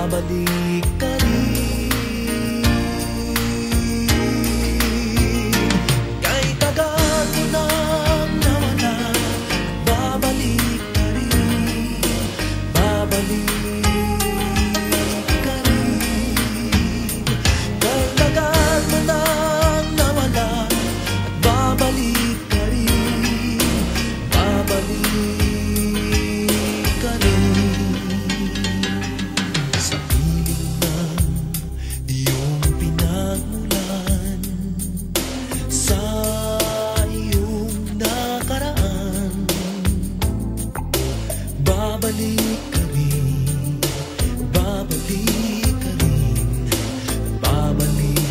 babalik ka rin. Kay tagal mo nang nawala, babalik ka rin, babalik ka rin. Kay tagal mo nang nawala, babalik ka rin, babalik ka rin. Sa piling ng iyong pinagmulan, sa iyong nakaraan, babalik ka rin, babalik ka rin, babalik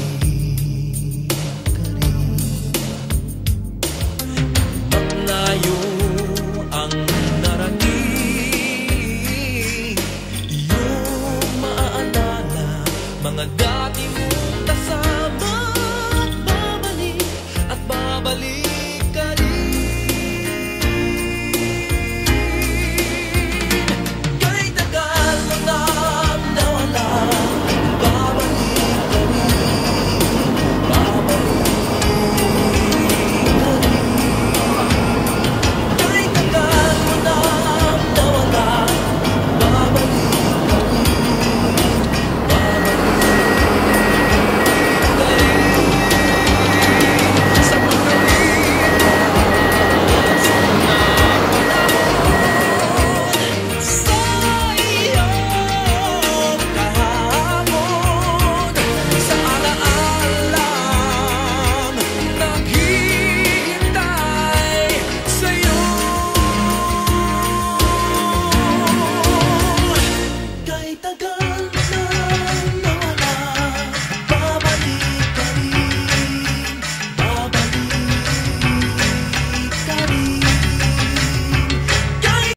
ka rin. Maglayo ang narating, iyong maaalala mga dati